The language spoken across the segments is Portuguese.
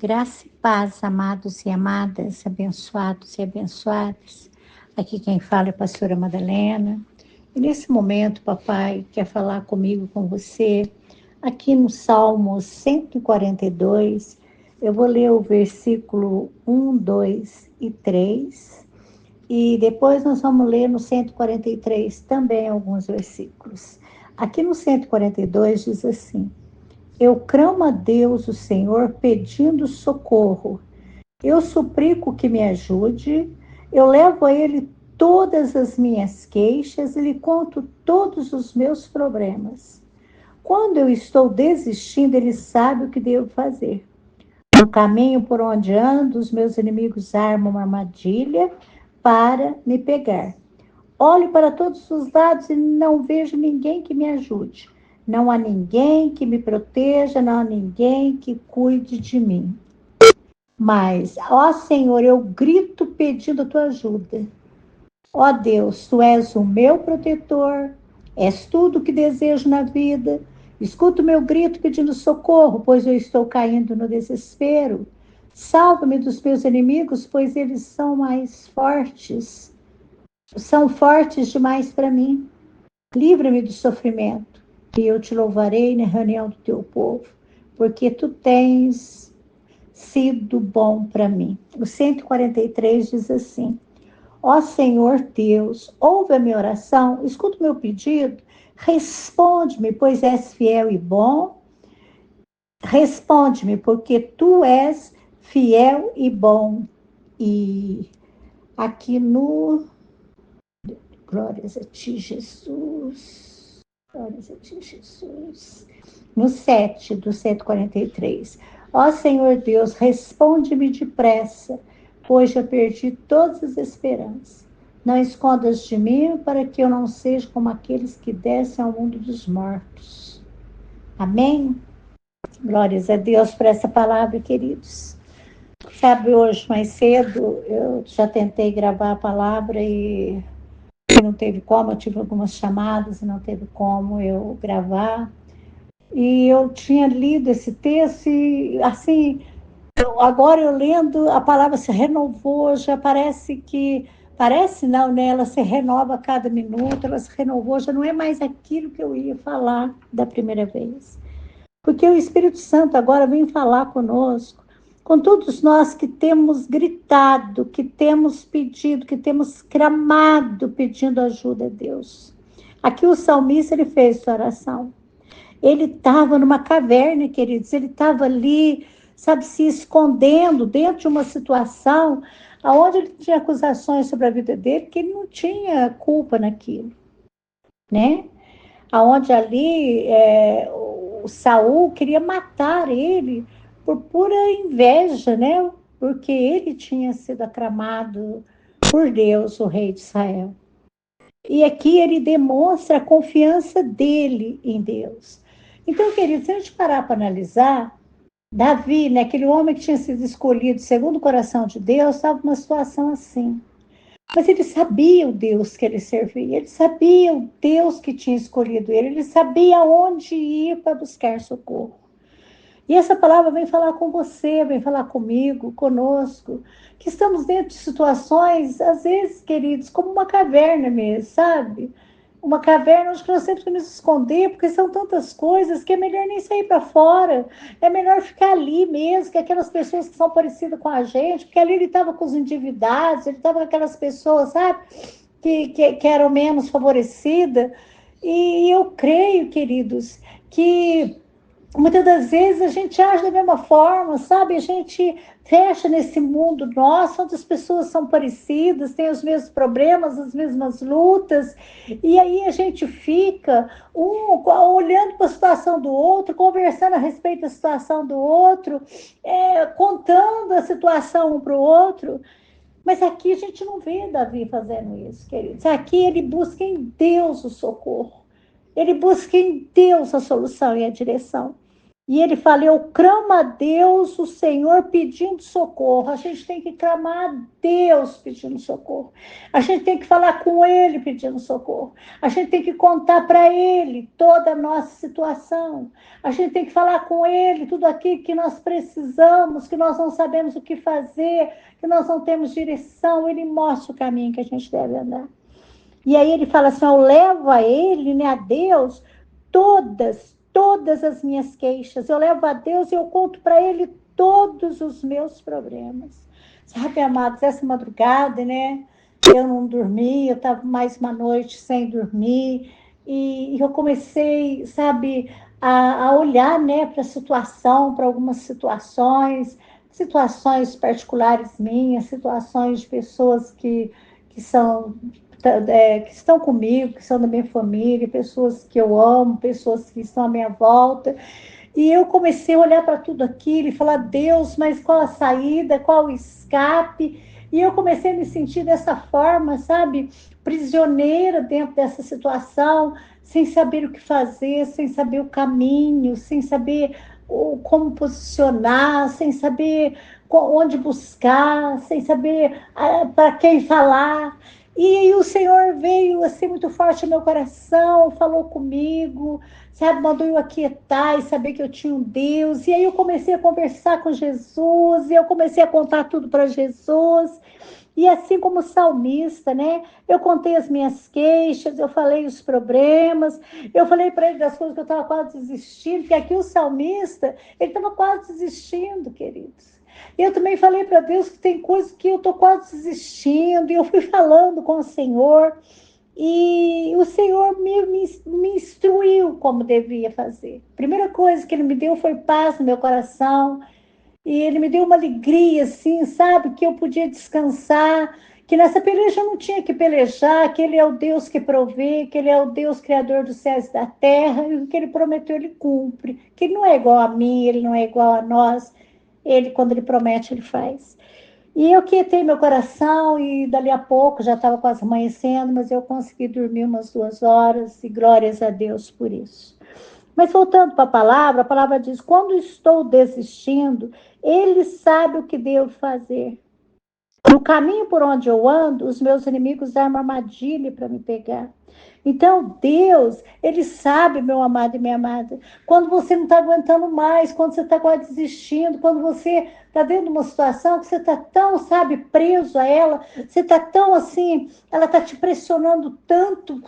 Graça e paz, amados e amadas, abençoados e abençoadas. Aqui quem fala é a pastora Madalena. E nesse momento, papai quer falar comigo, com você, aqui no Salmo 142. Eu vou ler o versículo 1, 2 e 3. E depois nós vamos ler no 143 também alguns versículos. Aqui no 142 diz assim: Eu clamo a Deus, o Senhor, pedindo socorro. Eu suplico que me ajude. Eu levo a Ele todas as minhas queixas e lhe conto todos os meus problemas. Quando eu estou desistindo, Ele sabe o que devo fazer. No caminho por onde ando, os meus inimigos armam uma armadilha para me pegar. Olho para todos os lados e não vejo ninguém que me ajude. Não há ninguém que me proteja, não há ninguém que cuide de mim. Mas, ó Senhor, eu grito pedindo a tua ajuda. Ó Deus, tu és o meu protetor, és tudo o que desejo na vida. Escuta o meu grito pedindo socorro, pois eu estou caindo no desespero. Salva-me dos meus inimigos, pois eles são mais fortes. São fortes demais para mim. Livra-me do sofrimento, e eu te louvarei na reunião do teu povo, porque tu tens sido bom para mim. O 143 diz assim: Ó Senhor Deus, ouve a minha oração, escuta o meu pedido, responde-me, pois és fiel e bom. Responde-me, porque tu és fiel e bom. E aqui no Glórias a ti, Jesus. Glórias a ti, Jesus. No 7 do 143. Ó Senhor Deus, responde-me depressa, pois já perdi todas as esperanças. Não escondas de mim, para que eu não seja como aqueles que descem ao mundo dos mortos. Amém? Glórias a Deus por essa palavra, queridos. Sabe, hoje mais cedo, eu já tentei gravar a palavra e não teve como, eu tive algumas chamadas e não teve como eu gravar. E eu tinha lido esse texto e, assim, agora eu lendo, a palavra se renovou, já parece que... Parece não, né? Ela se renova a cada minuto, ela se renovou, já não é mais aquilo que eu ia falar da primeira vez. Porque o Espírito Santo agora vem falar conosco, com todos nós que temos gritado, que temos pedido, que temos clamado pedindo ajuda a Deus. Aqui o salmista, ele fez essa oração. Ele estava numa caverna, queridos, ele estava ali, sabe, se escondendo dentro de uma situação onde ele tinha acusações sobre a vida dele, que ele não tinha culpa naquilo, né? Aonde ali o Saul queria matar ele por pura inveja, né? Porque ele tinha sido aclamado por Deus, o rei de Israel. E aqui ele demonstra a confiança dele em Deus. Então, queridos, se a gente parar para analisar, Davi, né, aquele homem que tinha sido escolhido segundo o coração de Deus, estava numa situação assim. Mas ele sabia o Deus que ele servia, ele sabia o Deus que tinha escolhido ele sabia onde ir para buscar socorro. E essa palavra vem falar com você, vem falar comigo, conosco, que estamos dentro de situações, às vezes, queridos, como uma caverna mesmo, sabe? Uma caverna onde nós temos que nos esconder, porque são tantas coisas que é melhor nem sair para fora, é melhor ficar ali mesmo, que aquelas pessoas que são parecidas com a gente, porque ali ele estava com os endividados, ele estava com aquelas pessoas, sabe, que eram menos favorecidas. E eu creio, queridos, que muitas das vezes a gente age da mesma forma, sabe? A gente fecha nesse mundo nosso, onde as pessoas são parecidas, têm os mesmos problemas, as mesmas lutas, e aí a gente fica olhando para a situação do outro, conversando a respeito da situação do outro, contando a situação um para o outro. Mas aqui a gente não vê Davi fazendo isso, queridos. Aqui ele busca em Deus o socorro. Ele busca em Deus a solução e a direção. E ele fala, eu clamo a Deus, o Senhor pedindo socorro. A gente tem que clamar a Deus pedindo socorro. A gente tem que falar com Ele pedindo socorro. A gente tem que contar para Ele toda a nossa situação. A gente tem que falar com Ele tudo aquilo que nós precisamos, que nós não sabemos o que fazer, que nós não temos direção. Ele mostra o caminho que a gente deve andar. E aí ele fala assim, eu levo a Ele, né, a Deus, todas as minhas queixas. Eu levo a Deus e eu conto para Ele todos os meus problemas. Sabe, amados, essa madrugada, né? Eu não dormi, eu estava mais uma noite sem dormir. E eu comecei, sabe, a olhar, né, para a situação, para algumas situações particulares minhas, situações de pessoas que são que estão comigo, que são da minha família, pessoas que eu amo, pessoas que estão à minha volta. E eu comecei a olhar para tudo aquilo e falar, Deus, mas qual a saída, qual o escape? E eu comecei a me sentir dessa forma, sabe? Prisioneira dentro dessa situação, sem saber o que fazer, sem saber o caminho, sem saber como posicionar, sem saber onde buscar, sem saber para quem falar. E aí o Senhor veio assim muito forte no meu coração, falou comigo, sabe, mandou eu aquietar e saber que eu tinha um Deus. E aí eu comecei a conversar com Jesus, e eu comecei a contar tudo para Jesus. E assim como o salmista, né? Eu contei as minhas queixas, eu falei os problemas, eu falei para ele das coisas que eu estava quase desistindo, porque aqui o salmista, ele estava quase desistindo, queridos. E eu também falei para Deus que tem coisas que eu estou quase desistindo, e eu fui falando com o Senhor, e o Senhor me instruiu como devia fazer. A primeira coisa que Ele me deu foi paz no meu coração, e Ele me deu uma alegria, assim, sabe, que eu podia descansar, que nessa peleja eu não tinha que pelejar, que Ele é o Deus que provê, que Ele é o Deus criador dos céus e da terra, e o que Ele prometeu Ele cumpre, que Ele não é igual a mim, Ele não é igual a nós, Ele, quando Ele promete, Ele faz. E eu quietei meu coração e dali a pouco já estava quase amanhecendo, mas eu consegui dormir umas 2 horas e glórias a Deus por isso. Mas voltando para a palavra diz: quando estou desistindo, Ele sabe o que devo fazer. No caminho por onde eu ando, os meus inimigos armam armadilha para me pegar. Então, Deus, Ele sabe, meu amado e minha amada, quando você não está aguentando mais, quando você está quase desistindo, quando você está dentro de uma situação que você está tão, sabe, preso a ela, você está tão assim, ela está te pressionando tanto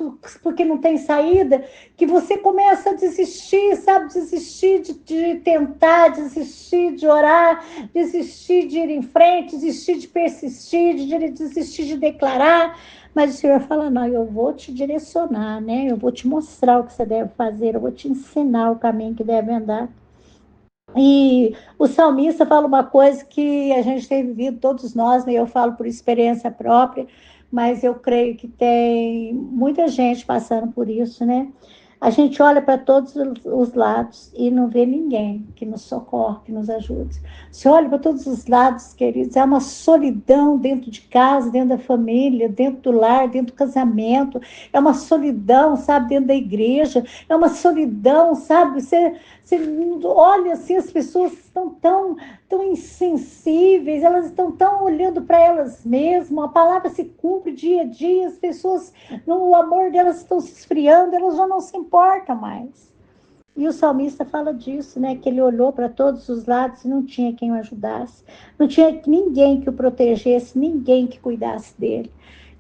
porque não tem saída, que você começa a desistir, sabe, desistir de tentar, desistir de orar, desistir de ir em frente, desistir de persistir, de desistir de declarar. Mas o Senhor fala, não, eu vou te direcionar, né? Eu vou te mostrar o que você deve fazer, eu vou te ensinar o caminho que deve andar. E o salmista fala uma coisa que a gente tem vivido, todos nós, né? Eu falo por experiência própria, mas eu creio que tem muita gente passando por isso, né? A gente olha para todos os lados e não vê ninguém que nos socorre, que nos ajude. Você olha para todos os lados, queridos, é uma solidão dentro de casa, dentro da família, dentro do lar, dentro do casamento, é uma solidão, sabe, dentro da igreja, é uma solidão, sabe, você olha assim, as pessoas estão tão insensíveis, elas estão tão olhando para elas mesmas, a palavra se cumpre dia a dia, as pessoas, no amor delas estão se esfriando, elas já não se importam mais. E o salmista fala disso, né? Que ele olhou para todos os lados e não tinha quem o ajudasse, não tinha ninguém que o protegesse, ninguém que cuidasse dele.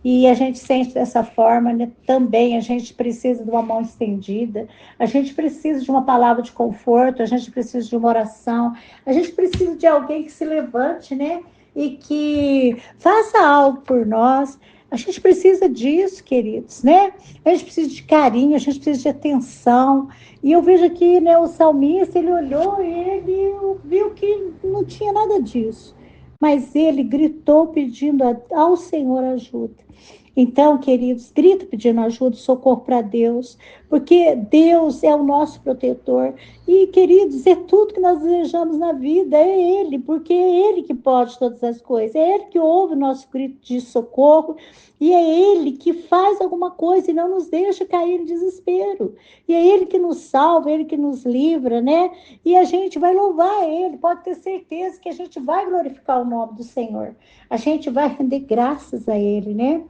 E a gente sente dessa forma, né? Também a gente precisa de uma mão estendida, a gente precisa de uma palavra de conforto, a gente precisa de uma oração, a gente precisa de alguém que se levante, né? E que faça algo por nós. A gente precisa disso, queridos, né? A gente precisa de carinho, a gente precisa de atenção. E eu vejo aqui, né, o salmista, ele olhou e ele viu que não tinha nada disso. Mas ele gritou pedindo ao Senhor ajuda. Então, queridos, grita pedindo ajuda, socorro para Deus, porque Deus é o nosso protetor. E, queridos, é tudo que nós desejamos na vida, é Ele, porque é Ele que pode todas as coisas, é Ele que ouve o nosso grito de socorro, e é Ele que faz alguma coisa e não nos deixa cair em desespero. E é Ele que nos salva, é Ele que nos livra, né? E a gente vai louvar Ele, pode ter certeza que a gente vai glorificar o nome do Senhor. A gente vai render graças a Ele, né?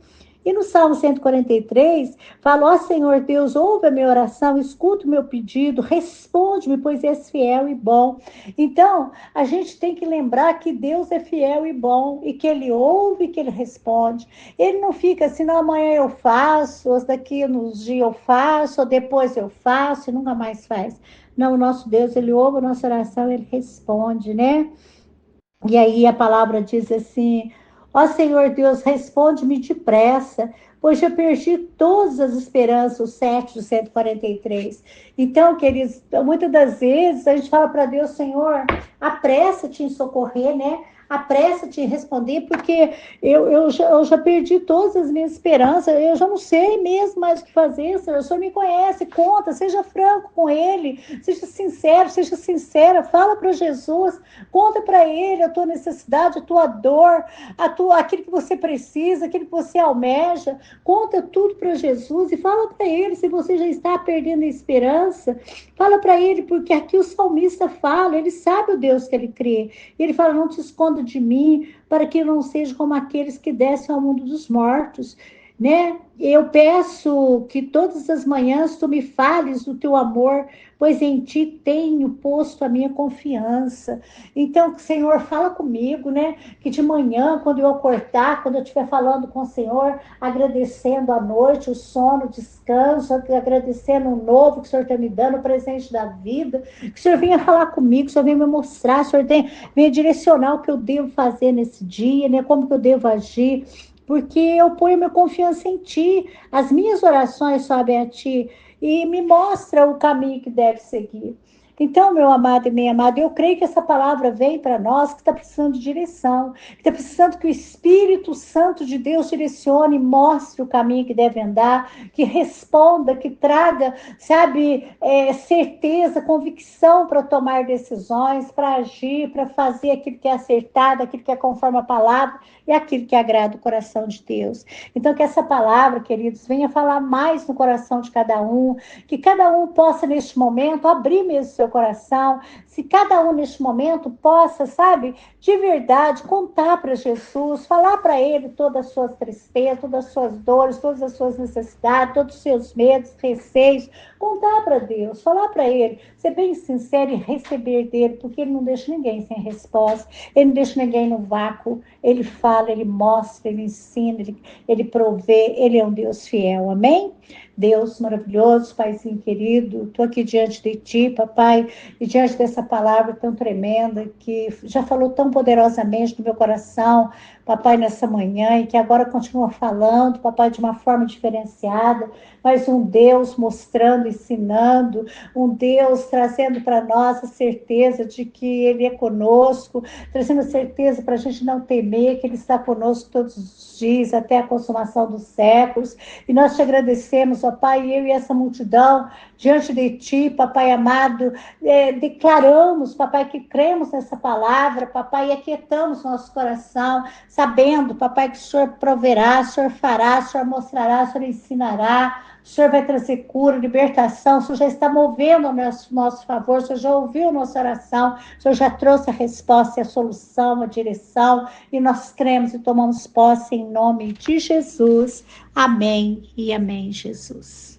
E no Salmo 143, fala: ó Senhor Deus, ouve a minha oração, escuta o meu pedido, responde-me, pois és fiel e bom. Então, a gente tem que lembrar que Deus é fiel e bom, e que Ele ouve e que Ele responde. Ele não fica assim, não, amanhã eu faço, ou daqui uns dias eu faço, ou depois eu faço, e nunca mais faz. Não, o nosso Deus, Ele ouve a nossa oração, Ele responde, né? E aí a palavra diz assim: ó Senhor Deus, responde-me depressa, pois já perdi todas as esperanças, o 7 do 143. Então, queridos, muitas das vezes a gente fala para Deus: Senhor, apressa-te em socorrer, né? Apressa-te em responder, porque eu já perdi todas as minhas esperanças, eu já não sei mesmo mais o que fazer, Senhor. O Senhor me conhece, conta, seja franco com Ele, seja sincero, seja sincera, fala para Jesus, conta para Ele a tua necessidade, a tua dor, aquilo que você precisa, aquilo que você almeja, conta tudo para Jesus e fala para Ele se você já está perdendo a esperança, fala para Ele, porque aqui o salmista fala, ele sabe o Deus que ele crê, e ele fala: não te esconda de mim, para que eu não seja como aqueles que descem ao mundo dos mortos, né? Eu peço que todas as manhãs tu me fales do teu amor, pois em ti tenho posto a minha confiança. Então, Senhor, fala comigo, né? Que de manhã, quando eu acordar, quando eu estiver falando com o Senhor, agradecendo a noite, o sono, o descanso, agradecendo o novo que o Senhor está me dando, o presente da vida, que o Senhor venha falar comigo, que o Senhor venha me mostrar, que o Senhor venha direcionar o que eu devo fazer nesse dia, né? Como que eu devo agir, porque eu ponho minha confiança em Ti, as minhas orações sobem a Ti, e me mostra o caminho que deve seguir. Então, meu amado e minha amada, eu creio que essa palavra vem para nós que está precisando de direção, que está precisando que o Espírito Santo de Deus direcione, mostre o caminho que deve andar, que responda, que traga, sabe, certeza, convicção para tomar decisões, para agir, para fazer aquilo que é acertado, aquilo que é conforme a palavra e aquilo que agrada o coração de Deus. Então, que essa palavra, queridos, venha falar mais no coração de cada um, que cada um possa, neste momento, abrir mesmo seu coração, se cada um, neste momento, possa, sabe, de verdade, contar para Jesus, falar para Ele todas as suas tristezas, todas as suas dores, todas as suas necessidades, todos os seus medos, receios, contar para Deus, falar para Ele, ser bem sincero e receber dele, porque Ele não deixa ninguém sem resposta, Ele não deixa ninguém no vácuo, Ele fala, Ele mostra, Ele ensina, Ele provê, Ele é um Deus fiel, amém? Deus maravilhoso, Paizinho querido, estou aqui diante de Ti, papai, e diante dessa palavra tão tremenda, que já falou tão poderosamente no meu coração, papai, nessa manhã, e que agora continua falando, papai, de uma forma diferenciada, mas um Deus mostrando, ensinando, um Deus trazendo para nós a certeza de que Ele é conosco, trazendo a certeza para a gente não temer, que Ele está conosco todos os dias, até a consumação dos séculos, e nós te agradecemos, ó Pai, eu e essa multidão, diante de Ti, papai amado, declaramos, papai, que cremos nessa palavra, papai, e aquietamos nosso coração, sabendo, papai, que o Senhor proverá, o Senhor fará, o Senhor mostrará, o Senhor ensinará, o Senhor vai trazer cura, libertação, o Senhor já está movendo ao nosso favor, o Senhor já ouviu a nossa oração, o Senhor já trouxe a resposta e a solução, a direção, e nós cremos e tomamos posse em nome de Jesus. Amém e amém, Jesus.